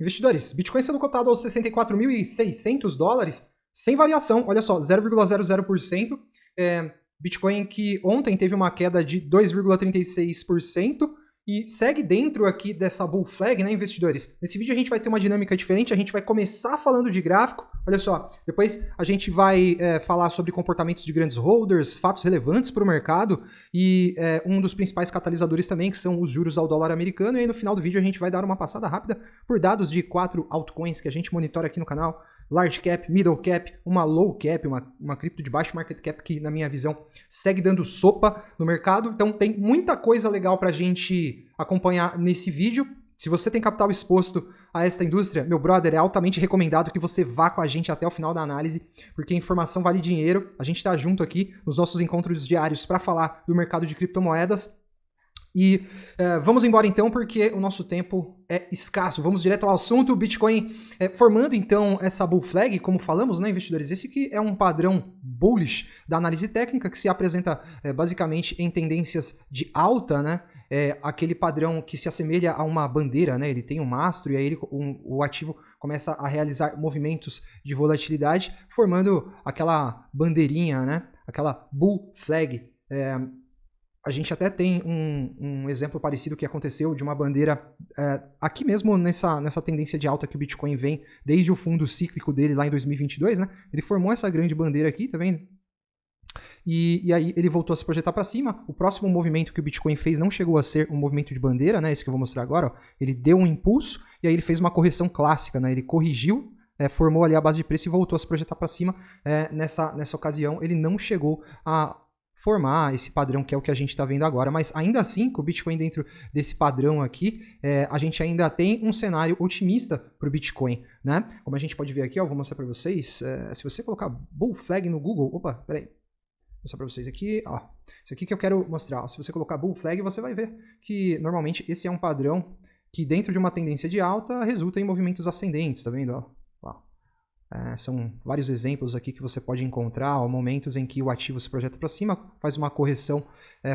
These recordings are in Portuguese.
Investidores, Bitcoin sendo cotado aos 64.600 dólares, sem variação, olha só, 0,00%. Bitcoin que ontem teve uma queda de 2,36% e segue dentro aqui dessa bull flag, né, investidores? Nesse vídeo a gente vai ter uma dinâmica diferente, a gente vai começar falando de gráfico, olha só, depois a gente vai falar sobre comportamentos de grandes holders, fatos relevantes para o mercado e um dos principais catalisadores também, que são os juros ao dólar americano, e aí no final do vídeo a gente vai dar uma passada rápida por dados de 4 altcoins que a gente monitora aqui no canal, large cap, middle cap, uma low cap, uma cripto de baixo market cap que, na minha visão, segue dando sopa no mercado. Então tem muita coisa legal pra gente acompanhar nesse vídeo. Se você tem capital exposto a esta indústria, meu brother, é altamente recomendado que você vá com a gente até o final da análise, porque a informação vale dinheiro. A gente tá junto aqui nos nossos encontros diários para falar do mercado de criptomoedas. E vamos embora então, porque o nosso tempo é escasso. Vamos direto ao assunto. O Bitcoin formando então essa bull flag, como falamos, né, investidores? Esse aqui é um padrão bullish da análise técnica que se apresenta basicamente em tendências de alta, né? Aquele padrão que se assemelha a uma bandeira, né? Ele tem um mastro e aí o ativo começa a realizar movimentos de volatilidade, formando aquela bandeirinha, né? Aquela bull flag. A gente até tem um exemplo parecido que aconteceu de uma bandeira aqui mesmo nessa tendência de alta que o Bitcoin vem desde o fundo cíclico dele lá em 2022, né? Ele formou essa grande bandeira aqui, tá vendo? E aí ele voltou a se projetar para cima. O próximo movimento que o Bitcoin fez não chegou a ser um movimento de bandeira, né? Esse que eu vou mostrar agora, ó. Ele deu um impulso e aí ele fez uma correção clássica, né? Ele corrigiu, formou ali a base de preço e voltou a se projetar para cima. Nessa ocasião ele não chegou a formar esse padrão que é o que a gente está vendo agora, mas ainda assim, com o Bitcoin dentro desse padrão aqui, a gente ainda tem um cenário otimista para o Bitcoin, né? Como a gente pode ver aqui, ó, vou mostrar para vocês, se você colocar bull flag no Google, opa, peraí, vou mostrar para vocês aqui, ó, isso aqui que eu quero mostrar, ó, se você colocar bull flag, você vai ver que normalmente esse é um padrão que dentro de uma tendência de alta resulta em movimentos ascendentes, tá vendo, ó? São vários exemplos aqui que você pode encontrar, ó, momentos em que o ativo se projeta para cima, faz uma correção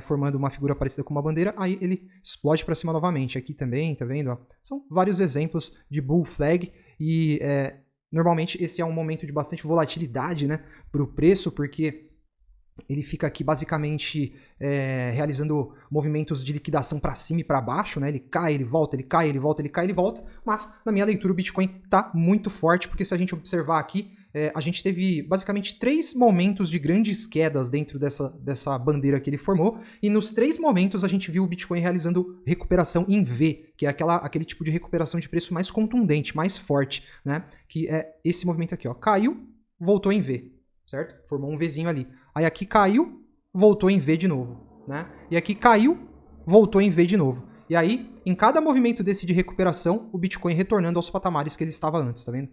formando uma figura parecida com uma bandeira, aí ele explode para cima novamente. Aqui também, tá vendo? Ó? São vários exemplos de bull flag e normalmente esse é um momento de bastante volatilidade, né, para o preço, porque ele fica aqui basicamente realizando movimentos de liquidação para cima e para baixo, né? Ele cai, ele volta, ele cai, ele volta, ele cai, ele volta. Mas, na minha leitura, o Bitcoin está muito forte, porque se a gente observar aqui, a gente teve basicamente 3 momentos de grandes quedas dentro dessa bandeira que ele formou. E nos 3 momentos a gente viu o Bitcoin realizando recuperação em V, que é aquele tipo de recuperação de preço mais contundente, mais forte, né? Que é esse movimento aqui, ó. Caiu, voltou em V, certo? Formou um Vzinho ali. Aí aqui caiu, voltou em V de novo, né? E aqui caiu, voltou em V de novo. E aí, em cada movimento desse de recuperação, o Bitcoin retornando aos patamares que ele estava antes, tá vendo?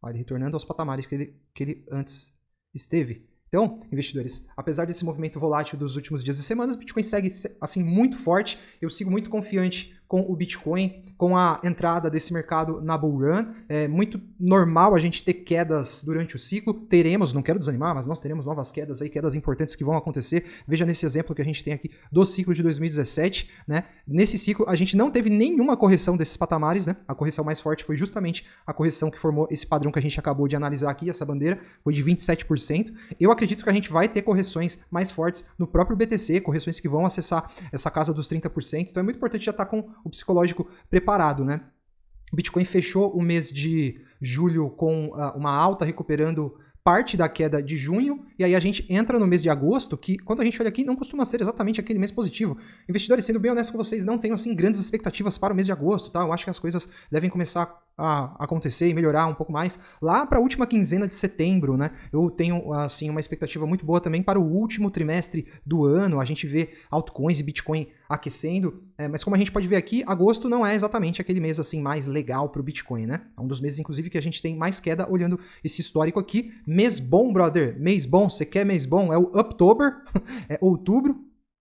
Olha, ele retornando aos patamares que ele antes esteve. Então, investidores, apesar desse movimento volátil dos últimos dias e semanas, o Bitcoin segue assim muito forte. Eu sigo muito confiante com o Bitcoin, com a entrada desse mercado na bull run. É muito normal a gente ter quedas durante o ciclo. Teremos, não quero desanimar, mas nós teremos novas quedas aí, quedas importantes que vão acontecer. Veja nesse exemplo que a gente tem aqui do ciclo de 2017, né? Nesse ciclo a gente não teve nenhuma correção desses patamares, né? A correção mais forte foi justamente a correção que formou esse padrão que a gente acabou de analisar aqui, essa bandeira, foi de 27%. Eu acredito que a gente vai ter correções mais fortes no próprio BTC, correções que vão acessar essa casa dos 30%. Então é muito importante já estar com o psicológico preparado, né? O Bitcoin fechou o mês de julho com uma alta recuperando parte da queda de junho, e aí a gente entra no mês de agosto, que quando a gente olha aqui não costuma ser exatamente aquele mês positivo. Investidores, sendo bem honesto com vocês, não tenho assim grandes expectativas para o mês de agosto, tá? Eu acho que as coisas devem começar a acontecer e melhorar um pouco mais lá para a última quinzena de setembro, né? Eu tenho assim uma expectativa muito boa também para o último trimestre do ano. A gente vê altcoins e Bitcoin aquecendo, mas como a gente pode ver aqui, agosto não é exatamente aquele mês assim mais legal para o Bitcoin, né? É um dos meses inclusive que a gente tem mais queda olhando esse histórico aqui. Mês bom, brother, mês bom, você quer mês bom? É o October, é outubro,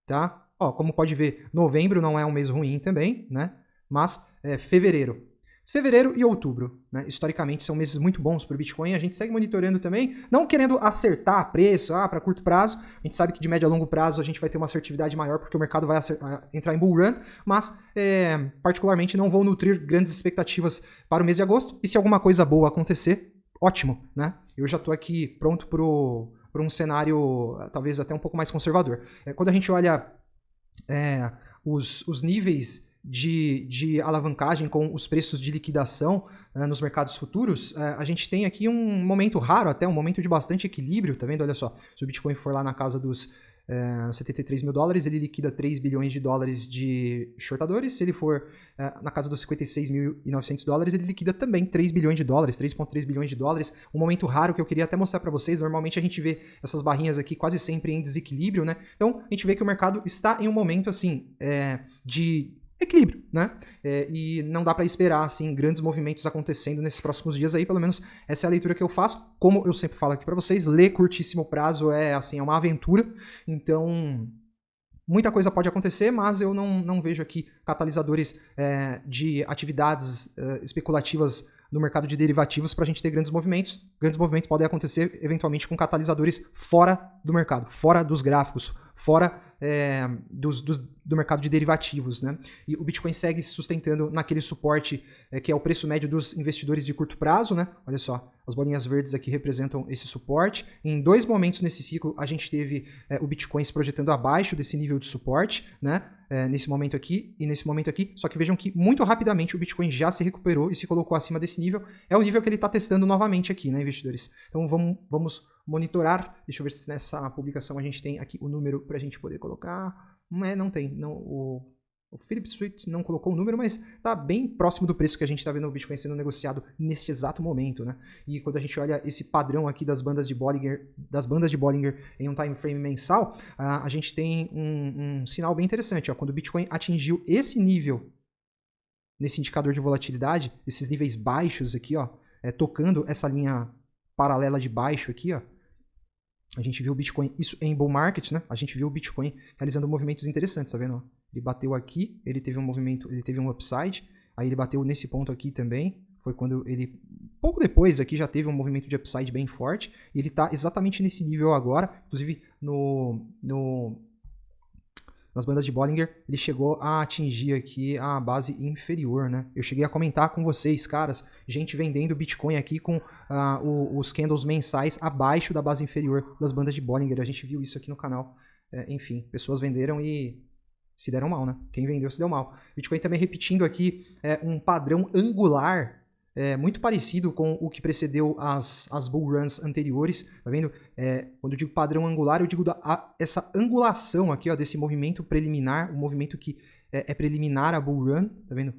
tá? Ó, como pode ver, novembro não é um mês ruim também, né? Mas fevereiro. Fevereiro e outubro, né? Historicamente são meses muito bons para o Bitcoin. A gente segue monitorando também, não querendo acertar preço para curto prazo. A gente sabe que de médio a longo prazo a gente vai ter uma assertividade maior porque o mercado vai entrar em bull run, mas particularmente não vou nutrir grandes expectativas para o mês de agosto. E se alguma coisa boa acontecer, ótimo, né? Eu já estou aqui pronto para um cenário talvez até um pouco mais conservador. Quando a gente olha os níveis de alavancagem com os preços de liquidação nos mercados futuros, a gente tem aqui um momento raro, até um momento de bastante equilíbrio, tá vendo? Olha só, se o Bitcoin for lá na casa dos 73 mil dólares, ele liquida 3 bilhões de dólares de shortadores. Se ele for na casa dos 56.900 dólares, ele liquida também 3 bilhões de dólares, 3,3 bilhões de dólares. Um momento raro que eu queria até mostrar para vocês. Normalmente a gente vê essas barrinhas aqui quase sempre em desequilíbrio, né? Então a gente vê que o mercado está em um momento assim de equilíbrio, né? E não dá para esperar assim grandes movimentos acontecendo nesses próximos dias aí, pelo menos essa é a leitura que eu faço. Como eu sempre falo aqui para vocês, ler curtíssimo prazo é uma aventura. Então, muita coisa pode acontecer, mas eu não vejo aqui catalisadores de atividades especulativas no mercado de derivativos para a gente ter grandes movimentos. Grandes movimentos podem acontecer eventualmente com catalisadores fora do mercado, fora dos gráficos, fora do mercado de derivativos, né? E o Bitcoin segue se sustentando naquele suporte que é o preço médio dos investidores de curto prazo, né? Olha só, as bolinhas verdes aqui representam esse suporte. Em 2 momentos nesse ciclo, a gente teve o Bitcoin se projetando abaixo desse nível de suporte, né? Nesse momento aqui e nesse momento aqui. Só que vejam que muito rapidamente o Bitcoin já se recuperou e se colocou acima desse nível. É o nível que ele está testando novamente aqui, né, investidores? Então vamos monitorar. Deixa eu ver se nessa publicação a gente tem aqui o número para a gente poder colocar. Não tem. Não, o Philip Swift não colocou o número, mas está bem próximo do preço que a gente está vendo o Bitcoin sendo negociado neste exato momento, né? E quando a gente olha esse padrão aqui das bandas de Bollinger em um time frame mensal, a gente tem um sinal bem interessante. Ó, quando o Bitcoin atingiu esse nível nesse indicador de volatilidade, esses níveis baixos aqui, ó, tocando essa linha paralela de baixo aqui, ó, a gente viu o Bitcoin, isso em bull market, né? A gente viu o Bitcoin realizando movimentos interessantes, tá vendo? Ele bateu aqui, ele teve um movimento, ele teve um upside, aí ele bateu nesse ponto aqui também, foi quando ele, pouco depois aqui já teve um movimento de upside bem forte, e ele tá exatamente nesse nível agora, inclusive nas bandas de Bollinger, ele chegou a atingir aqui a base inferior, né? Eu cheguei a comentar com vocês, caras, gente vendendo Bitcoin aqui com os candles mensais abaixo da base inferior das bandas de Bollinger. A gente viu isso aqui no canal. Enfim, pessoas venderam e se deram mal, né? Quem vendeu se deu mal. Bitcoin também repetindo aqui um padrão angular muito parecido com o que precedeu as bull runs anteriores, tá vendo? Quando eu digo padrão angular, eu digo essa angulação aqui, ó, desse movimento preliminar, o movimento que é preliminar à bull run, tá vendo?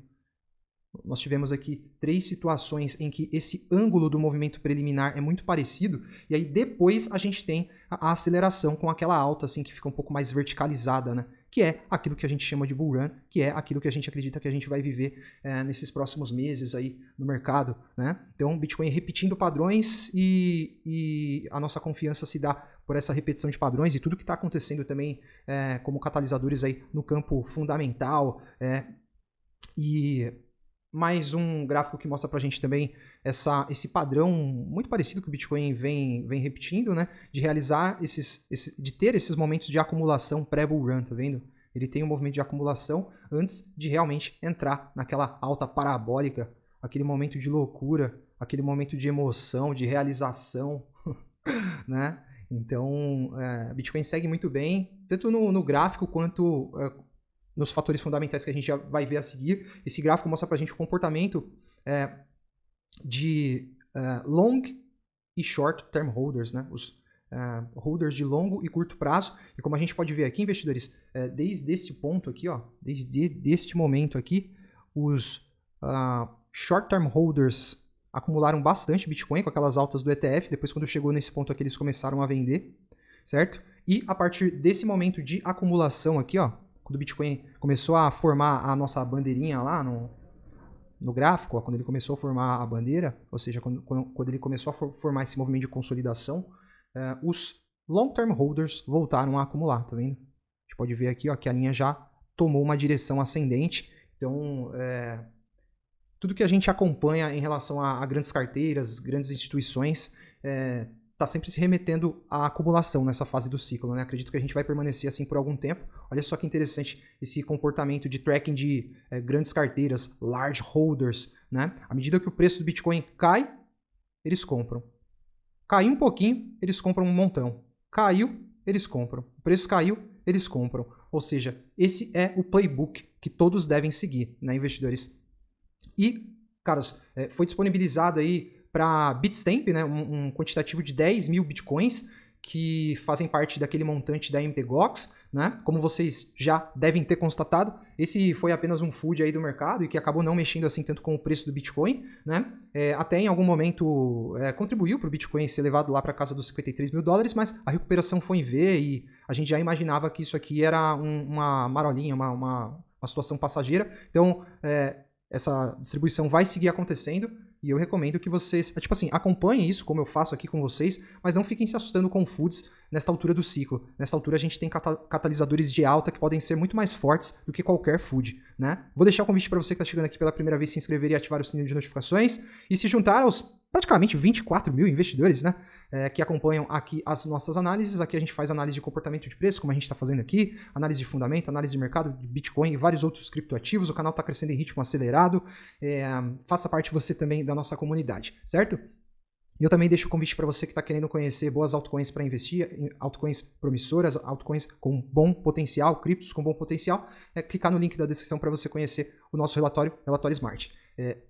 Nós tivemos aqui 3 situações em que esse ângulo do movimento preliminar é muito parecido, e aí depois a gente tem a aceleração com aquela alta assim que fica um pouco mais verticalizada, né? Que é aquilo que a gente chama de bull run, que é aquilo que a gente acredita que a gente vai viver nesses próximos meses aí no mercado, né? Então, Bitcoin repetindo padrões e a nossa confiança se dá por essa repetição de padrões e tudo que está acontecendo também como catalisadores aí no campo fundamental. E mais um gráfico que mostra pra gente também esse padrão muito parecido que o Bitcoin vem repetindo, né? De realizar de ter esses momentos de acumulação pré-bull run, tá vendo? Ele tem um movimento de acumulação antes de realmente entrar naquela alta parabólica, aquele momento de loucura, aquele momento de emoção, de realização, né? Então, Bitcoin segue muito bem, tanto no gráfico quanto nos fatores fundamentais que a gente já vai ver a seguir. Esse gráfico mostra pra gente o comportamento de long e short term holders, né? Os holders de longo e curto prazo. E como a gente pode ver aqui, investidores, desde este ponto aqui, ó, desde este momento aqui, os short term holders acumularam bastante Bitcoin com aquelas altas do ETF. Depois, quando chegou nesse ponto aqui, eles começaram a vender, certo? E a partir desse momento de acumulação aqui, ó, quando o Bitcoin começou a formar a nossa bandeirinha lá no gráfico, ó, quando ele começou a formar a bandeira, ou seja, quando ele começou a formar esse movimento de consolidação, os long-term holders voltaram a acumular, tá vendo? A gente pode ver aqui, ó, que a linha já tomou uma direção ascendente, então tudo que a gente acompanha em relação a grandes carteiras, grandes instituições, está sempre se remetendo à acumulação nessa fase do ciclo, né? Acredito que a gente vai permanecer assim por algum tempo. Olha só que interessante esse comportamento de tracking de grandes carteiras, large holders, né? À medida que o preço do Bitcoin cai, eles compram. Caiu um pouquinho, eles compram um montão. Caiu, eles compram. O preço caiu, eles compram. Ou seja, esse é o playbook que todos devem seguir, né, investidores? E, caras, foi disponibilizado aí para Bitstamp, né, um quantitativo de 10 mil bitcoins que fazem parte daquele montante da MTGOX, né? Como vocês já devem ter constatado, esse foi apenas um food aí do mercado e que acabou não mexendo assim tanto com o preço do Bitcoin, né? Até em algum momento contribuiu para o Bitcoin ser levado lá para casa dos 53 mil dólares, mas a recuperação foi em V e a gente já imaginava que isso aqui era uma marolinha, uma situação passageira. Então, essa distribuição vai seguir acontecendo. E eu recomendo que vocês, tipo assim, acompanhem isso, como eu faço aqui com vocês, mas não fiquem se assustando com foods nesta altura do ciclo. Nesta altura a gente tem catalisadores de alta que podem ser muito mais fortes do que qualquer food, né? Vou deixar o convite para você que está chegando aqui pela primeira vez se inscrever e ativar o sininho de notificações e se juntar aos praticamente 24 mil investidores, né? Que acompanham aqui as nossas análises. Aqui a gente faz análise de comportamento de preço, como a gente está fazendo aqui, análise de fundamento, análise de mercado de Bitcoin e vários outros criptoativos. O canal está crescendo em ritmo acelerado. Faça parte você também da nossa comunidade, certo? E eu também deixo o convite para você que está querendo conhecer boas altcoins para investir, altcoins promissoras, altcoins com bom potencial, criptos com bom potencial, clicar no link da descrição para você conhecer o nosso relatório Smart.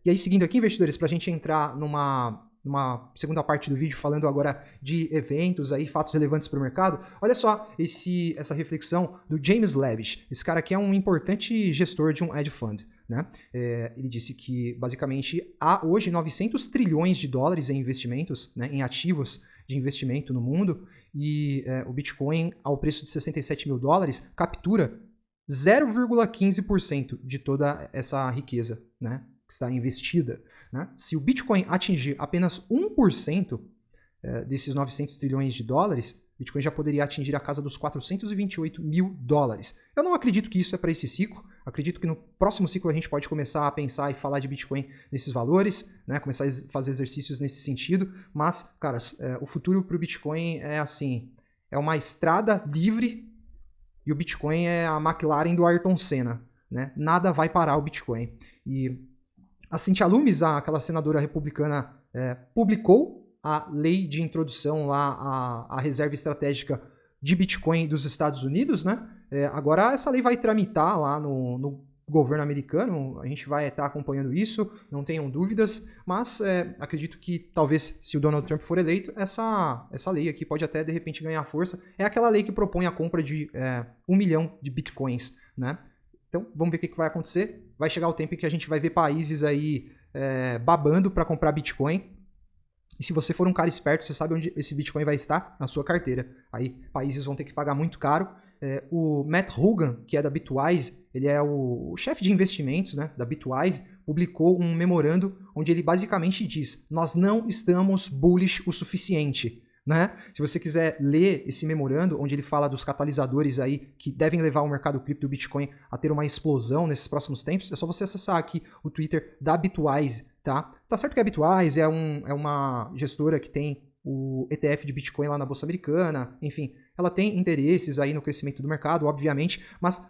E aí, seguindo aqui, investidores, para a gente entrar numa segunda parte do vídeo falando agora de eventos, aí, fatos relevantes para o mercado, olha só essa reflexão do James Levish. Esse cara aqui é um importante gestor de um hedge fund. Né? Ele disse que, basicamente, há hoje 900 trilhões de dólares em investimentos, né, em ativos de investimento no mundo, e o Bitcoin, ao preço de 67 mil dólares, captura 0,15% de toda essa riqueza, né, que está investida. Né? Se o Bitcoin atingir apenas 1% desses 900 trilhões de dólares, Bitcoin já poderia atingir a casa dos 428 mil dólares. Eu não acredito que isso é para esse ciclo. Acredito que no próximo ciclo a gente pode começar a pensar e falar de Bitcoin nesses valores, né? Começar a fazer exercícios nesse sentido. Mas, caras, o futuro para o Bitcoin é assim, é uma estrada livre e o Bitcoin é a McLaren do Ayrton Senna. Né? Nada vai parar o Bitcoin. E a Cynthia Lummis, aquela senadora republicana, publicou a lei de introdução lá à reserva estratégica de Bitcoin dos Estados Unidos, né? Agora essa lei vai tramitar lá no governo americano, a gente vai estar acompanhando isso, não tenham dúvidas, mas acredito que talvez se o Donald Trump for eleito, essa lei aqui pode até de repente ganhar força. É aquela lei que propõe a compra de 1 milhão de Bitcoins, né? Então vamos ver o que vai acontecer. Vai chegar o tempo em que a gente vai ver países aí babando para comprar Bitcoin. E se você for um cara esperto, você sabe onde esse Bitcoin vai estar? Na sua carteira. Aí países vão ter que pagar muito caro. O Matt Hougan, que é da Bitwise, ele é o chefe de investimentos, né, da Bitwise, publicou um memorando onde ele basicamente diz: nós não estamos bullish o suficiente. Né? Se você quiser ler esse memorando, onde ele fala dos catalisadores aí que devem levar o mercado cripto do Bitcoin a ter uma explosão nesses próximos tempos, é só você acessar aqui o Twitter da Bitwise, tá? Tá certo que a Bitwise é uma gestora que tem o ETF de Bitcoin lá na Bolsa Americana, enfim, ela tem interesses aí no crescimento do mercado, obviamente, mas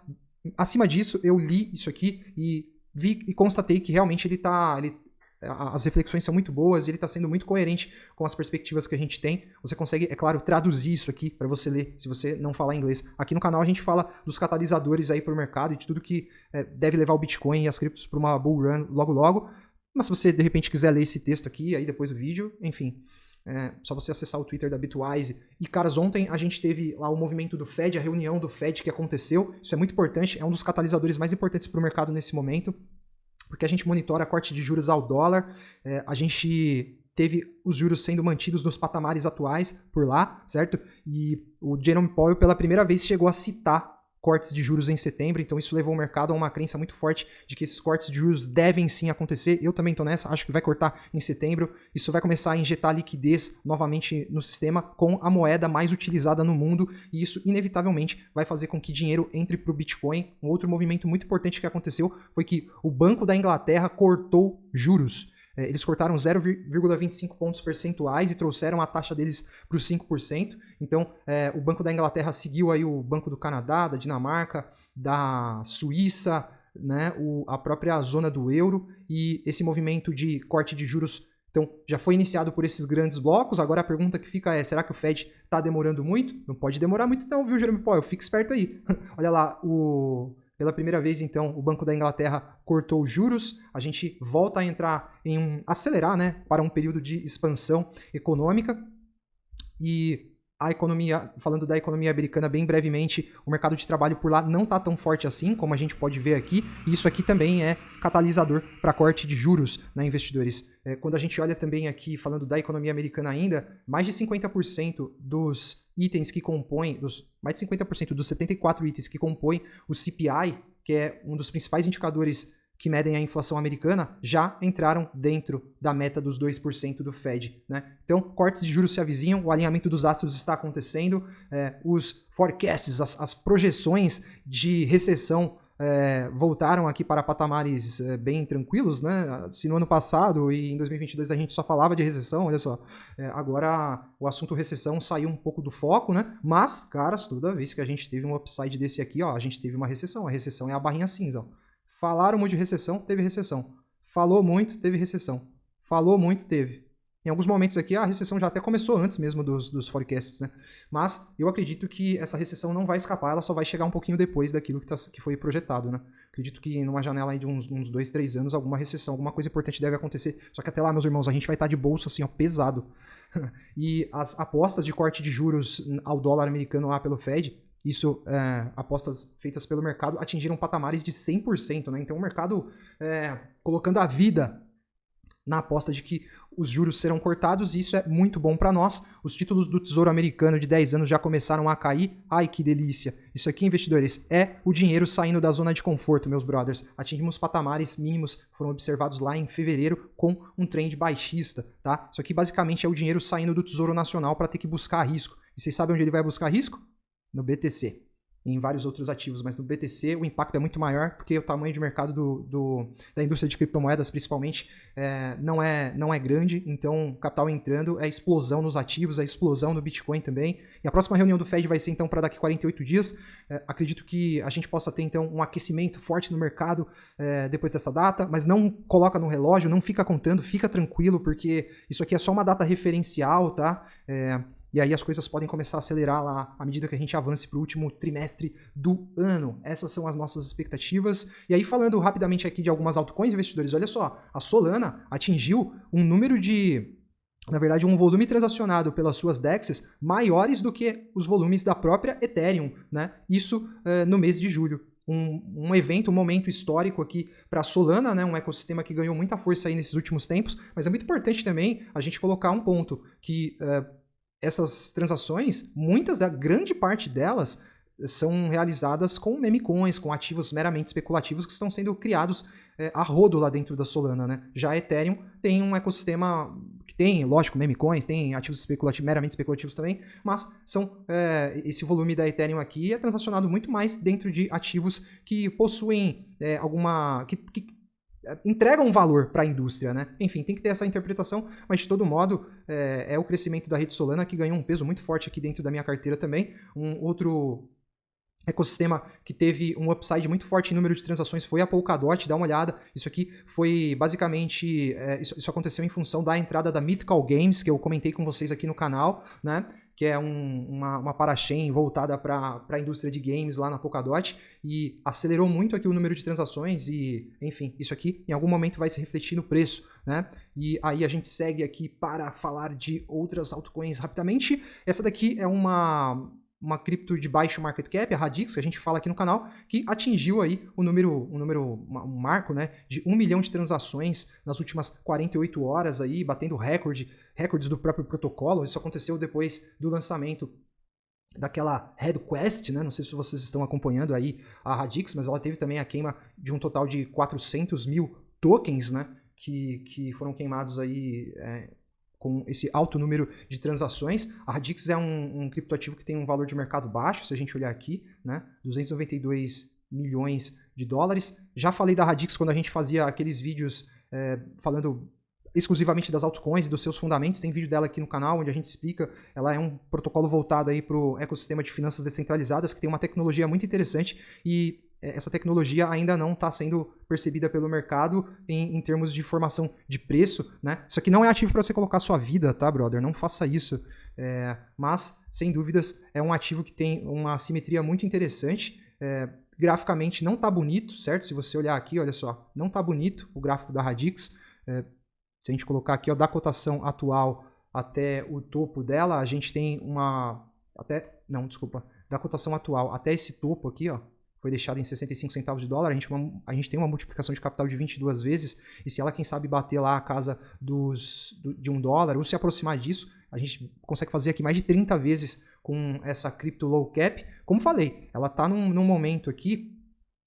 acima disso eu li isso aqui e vi e constatei que realmente as reflexões são muito boas e ele está sendo muito coerente com as perspectivas que a gente tem. Você consegue, é claro, traduzir isso aqui para você ler, se você não falar inglês. Aqui no canal a gente fala dos catalisadores aí para o mercado e de tudo que deve levar o Bitcoin e as criptos para uma bull run logo logo. Mas se você, de repente, quiser ler esse texto aqui, aí depois do vídeo, enfim, só você acessar o Twitter da Bitwise. E, caras, ontem a gente teve lá o movimento do Fed, a reunião do Fed que aconteceu. Isso é muito importante, é um dos catalisadores mais importantes para o mercado nesse momento, porque a gente monitora corte de juros ao dólar, a gente teve os juros sendo mantidos nos patamares atuais por lá, certo? E o Jerome Powell, pela primeira vez, chegou a citar cortes de juros em setembro, então isso levou o mercado a uma crença muito forte de que esses cortes de juros devem sim acontecer. Eu também estou nessa, acho que vai cortar em setembro. Isso vai começar a injetar liquidez novamente no sistema com a moeda mais utilizada no mundo, e isso inevitavelmente vai fazer com que dinheiro entre para o Bitcoin. Um outro movimento muito importante que aconteceu foi que o Banco da Inglaterra cortou juros. Eles cortaram 0,25 pontos percentuais e trouxeram a taxa deles para os 5%. Então, o Banco da Inglaterra seguiu aí o Banco do Canadá, da Dinamarca, da Suíça, né, a própria zona do euro, e esse movimento de corte de juros então, já foi iniciado por esses grandes blocos. Agora a pergunta que fica é, será que o Fed está demorando muito? Não pode demorar muito não, viu, Jeremy Powell? Fica esperto aí. Olha lá, pela primeira vez, então, o Banco da Inglaterra cortou os juros. A gente volta a entrar acelerar, né, para um período de expansão econômica. E a economia, falando da economia americana bem brevemente, o mercado de trabalho por lá não está tão forte assim, como a gente pode ver aqui. E isso aqui também é catalisador para corte de juros, né, investidores. Quando a gente olha também aqui, falando da economia americana ainda, mais de 50% dos itens que compõem, mais de 50% dos 74 itens que compõem o CPI, que é um dos principais indicadores que medem a inflação americana, já entraram dentro da meta dos 2% do Fed, né? Então, cortes de juros se avizinham, o alinhamento dos astros está acontecendo, os forecasts, as projeções de recessão voltaram aqui para patamares bem tranquilos, né? Se no ano passado e em 2022 a gente só falava de recessão, olha só, agora o assunto recessão saiu um pouco do foco, né? Mas, caras, toda vez que a gente teve um upside desse aqui, ó, a gente teve uma recessão. A recessão é a barrinha cinza, ó. Falaram muito de recessão, teve recessão. Falou muito, teve recessão. Falou muito, teve. Em alguns momentos aqui, a recessão já até começou antes mesmo dos forecasts, né? Mas eu acredito que essa recessão não vai escapar, ela só vai chegar um pouquinho depois daquilo que foi projetado, né? Acredito que numa janela aí de uns 2, 3 anos, alguma recessão, alguma coisa importante deve acontecer. Só que até lá, meus irmãos, a gente vai estar de bolso assim, ó, pesado. E as apostas de corte de juros ao dólar americano lá pelo Fed, isso, apostas feitas pelo mercado atingiram patamares de 100%, né? Então o mercado colocando a vida na aposta de que os juros serão cortados, e isso é muito bom para nós. Os títulos do Tesouro Americano de 10 anos já começaram a cair. Ai, que delícia! Isso aqui, investidores, é o dinheiro saindo da zona de conforto, meus brothers. Atingimos patamares mínimos, foram observados lá em fevereiro com um trend baixista, tá? Isso aqui basicamente é o dinheiro saindo do Tesouro Nacional para ter que buscar risco. E vocês sabem onde ele vai buscar risco? No BTC, em vários outros ativos, mas no BTC o impacto é muito maior, porque o tamanho de mercado da indústria de criptomoedas, principalmente, não é grande, então capital entrando é explosão nos ativos, é explosão no Bitcoin também, e a próxima reunião do Fed vai ser então para daqui a 48 dias, acredito que a gente possa ter então um aquecimento forte no mercado depois dessa data, mas não coloca no relógio, não fica contando, fica tranquilo, porque isso aqui é só uma data referencial, tá? E aí as coisas podem começar a acelerar lá à medida que a gente avance para o último trimestre do ano. Essas são as nossas expectativas. E aí falando rapidamente aqui de algumas altcoins, investidores, olha só, a Solana atingiu um número na verdade, um volume transacionado pelas suas DEXs maiores do que os volumes da própria Ethereum, né? Isso no mês de julho. Um evento, um momento histórico aqui para a Solana, né? Um ecossistema que ganhou muita força aí nesses últimos tempos, mas é muito importante também a gente colocar um ponto que essas transações, grande parte delas são realizadas com meme coins, com ativos meramente especulativos que estão sendo criados a rodo lá dentro da Solana, né? Já a Ethereum tem um ecossistema que tem, lógico, meme coins, tem ativos meramente especulativos também, mas esse volume da Ethereum aqui é transacionado muito mais dentro de ativos que possuem que entregam um valor para a indústria, né? Enfim, tem que ter essa interpretação, mas de todo modo é o crescimento da rede Solana que ganhou um peso muito forte aqui dentro da minha carteira também. Um outro ecossistema que teve um upside muito forte em número de transações foi a Polkadot, dá uma olhada. Isso aqui foi basicamente, isso aconteceu em função da entrada da Mythical Games, que eu comentei com vocês aqui no canal, né? Que é uma parachain voltada para a indústria de games lá na Polkadot, e acelerou muito aqui o número de transações e, enfim, isso aqui em algum momento vai se refletir no preço, né? E aí a gente segue aqui para falar de outras altcoins rapidamente. Essa daqui é uma cripto de baixo market cap, a Radix, que a gente fala aqui no canal, que atingiu aí um marco, né, de 1 milhão de transações nas últimas 48 horas aí, batendo recordes do próprio protocolo. Isso aconteceu depois do lançamento daquela RedQuest, né? Não sei se vocês estão acompanhando aí a Radix, mas ela teve também a queima de um total de 400 mil tokens, né? Que foram queimados aí com esse alto número de transações. A Radix é um criptoativo que tem um valor de mercado baixo, se a gente olhar aqui, né? 292 milhões de dólares. Já falei da Radix quando a gente fazia aqueles vídeos falando exclusivamente das altcoins e dos seus fundamentos. Tem vídeo dela aqui no canal onde a gente explica. Ela é um protocolo voltado aí para o ecossistema de finanças descentralizadas, que tem uma tecnologia muito interessante e essa tecnologia ainda não está sendo percebida pelo mercado em termos de formação de preço, né? Isso aqui não é ativo para você colocar sua vida, tá, brother? Não faça isso. Mas, sem dúvidas, é um ativo que tem uma simetria muito interessante. Graficamente não está bonito, certo? Se você olhar aqui, olha só, não está bonito o gráfico da Radix. Se a gente colocar aqui, ó, da cotação atual até o topo dela, a gente tem da cotação atual até esse topo aqui, ó, foi deixado em 65 centavos de dólar, a gente tem uma multiplicação de capital de 22 vezes, e se ela, quem sabe, bater lá a casa de $1, ou se aproximar disso, a gente consegue fazer aqui mais de 30 vezes com essa cripto low cap. Como falei, ela está num momento aqui,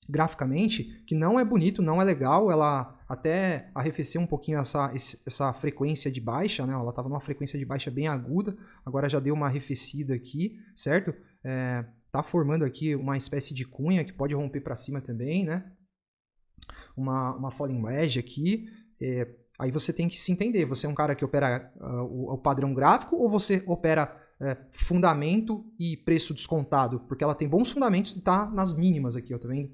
graficamente, que não é bonito, não é legal. Ela até arrefeceu um pouquinho essa frequência de baixa, né? Ela estava numa frequência de baixa bem aguda, agora já deu uma arrefecida aqui, certo? Tá formando aqui uma espécie de cunha que pode romper para cima também, né? Uma falling wedge aqui. Aí você tem que se entender, você é um cara que opera o padrão gráfico ou você opera fundamento e preço descontado? Porque ela tem bons fundamentos e tá nas mínimas aqui, ó, tá vendo?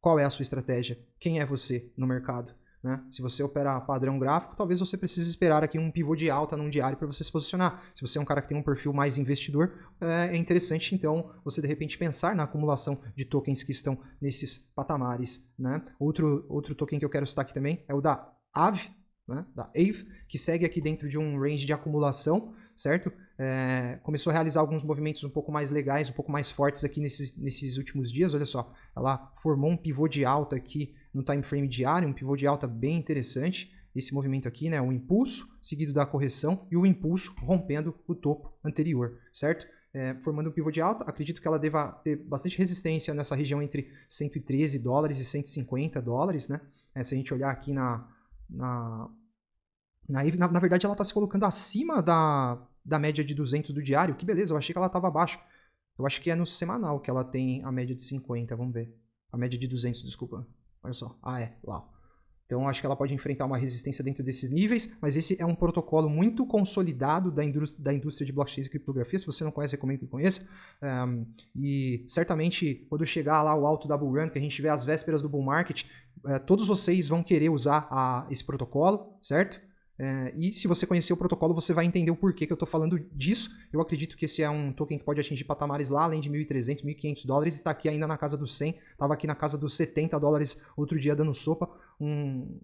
Qual é a sua estratégia? Quem é você no mercado? Né? Se você opera padrão gráfico, talvez você precise esperar aqui um pivô de alta num diário para você se posicionar. Se você é um cara que tem um perfil mais investidor, é interessante então você de repente pensar na acumulação de tokens que estão nesses patamares. Né? Outro token que eu quero citar aqui também é o da AVE, né? Da AVE, que segue aqui dentro de um range de acumulação, certo? Começou a realizar alguns movimentos um pouco mais legais, um pouco mais fortes aqui nesses últimos dias. Olha só, ela formou um pivô de alta aqui no time frame diário, um pivô de alta bem interessante. Esse movimento aqui, né, o impulso seguido da correção e o impulso rompendo o topo anterior, certo? Formando um pivô de alta, acredito que ela deva ter bastante resistência nessa região entre $113 e $150, né? Se a gente olhar aqui na verdade ela está se colocando acima da média de 200 do diário. Que beleza, eu achei que ela estava abaixo. Eu acho que é no semanal que ela tem a média de 50, vamos ver. A média de 200, desculpa. Olha só, lá. Então acho que ela pode enfrentar uma resistência dentro desses níveis, mas esse é um protocolo muito consolidado da indústria de blockchain e criptografia. Se você não conhece, recomendo que conheça. E certamente quando chegar lá o alto da bull run, que a gente vê as vésperas do bull market, todos vocês vão querer usar esse protocolo, certo? E se você conhecer o protocolo, você vai entender o porquê que eu estou falando disso. Eu acredito que esse é um token que pode atingir patamares lá, além de $1.300, $1.500, e está aqui ainda na casa dos 100, estava aqui na casa dos $70 outro dia dando sopa.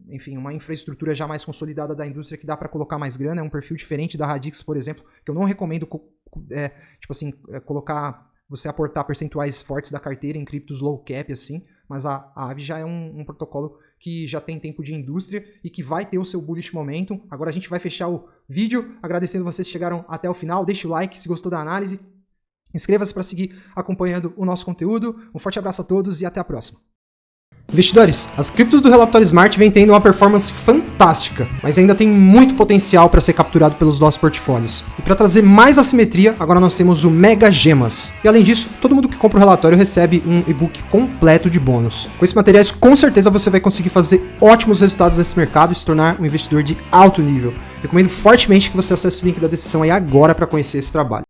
Enfim, uma infraestrutura já mais consolidada da indústria que dá para colocar mais grana, é um perfil diferente da Radix, por exemplo, que eu não recomendo colocar, você aportar percentuais fortes da carteira em criptos low cap assim, mas a AVE já é um protocolo que já tem tempo de indústria e que vai ter o seu bullish momentum. Agora a gente vai fechar o vídeo, agradecendo vocês que chegaram até o final. Deixe o like se gostou da análise. Inscreva-se para seguir acompanhando o nosso conteúdo. Um forte abraço a todos e até a próxima. Investidores, as criptos do relatório Smart vêm tendo uma performance fantástica, mas ainda tem muito potencial para ser capturado pelos nossos portfólios. E para trazer mais assimetria, agora nós temos o Mega Gemas. E além disso, todo mundo que compra o relatório recebe um e-book completo de bônus. Com esses materiais, com certeza você vai conseguir fazer ótimos resultados nesse mercado e se tornar um investidor de alto nível. Recomendo fortemente que você acesse o link da descrição aí agora para conhecer esse trabalho.